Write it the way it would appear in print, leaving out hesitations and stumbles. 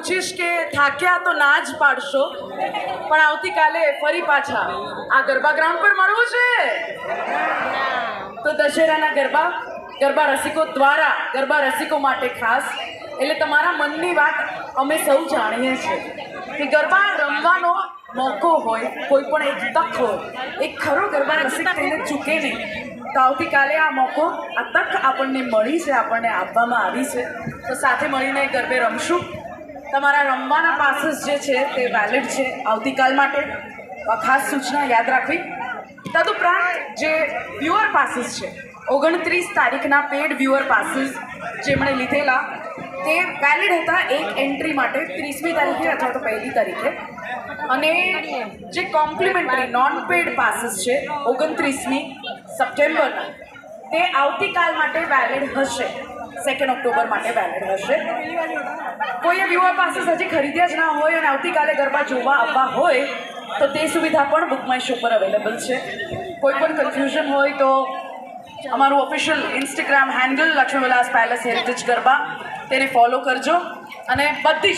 પૂછીશ કે થાક્યા તો ના જ પાડશો, પણ આવતીકાલે ફરી પાછા આ ગરબા ગ્રાઉન્ડ પર મળવું છે. તો દશેરાના ગરબા રસિકો દ્વારા, ગરબા રસિકો માટે ખાસ, એટલે તમારા મનની વાત અમે સૌ જાણીએ છીએ કે ગરબા રમવાનો મોકો હોય, કોઈ પણ એક તક હોય, એક ખરો ગરબા રસિક તેને ચૂકે નહીં. તો આવતીકાલે આ મોકો, આ તક આપણને મળી છે, આપણને આપવામાં આવી છે. તો સાથે મળીને ગરબે રમશું. તમારા રમવાના પાસીસ જે છે તે વેલિડ છે આવતીકાલ માટે. આ ખાસ સૂચના યાદ રાખવી. તદુપરાંત જે વ્યુઅર પાસીસ છે, 29 તારીખના પેડ વ્યુઅર પાસીસ જેમણે લીધેલા તે વેલિડ હતા એક એન્ટ્રી માટે 30મી તારીખે અથવા તો 1લી તારીખે. અને જે કોમ્પ્લિમેન્ટરી નોન પેડ પાસીસ છે 29મી સપ્ટેમ્બરના, તે આવતીકાલ માટે વેલિડ હશે, 2 ઓક્ટોબર માટે વેલિડ હશે. કોઈએ વ્યુઅર પાસીસ હજી ખરીદ્યા જ ના હોય અને આવતીકાલે ગરબા જોવા આવવા હોય તો તે સુવિધા પણ બુક માય શો પર અવેલેબલ છે. કોઈ પણ કન્ફ્યુઝન હોય તો અમારું ઓફિશિયલ ઇન્સ્ટાગ્રામ હેન્ડલ લક્ષ્મી વિલાસ પેલેસ હેરિટેજ ગરબા તેને ફોલો કરજો અને બધી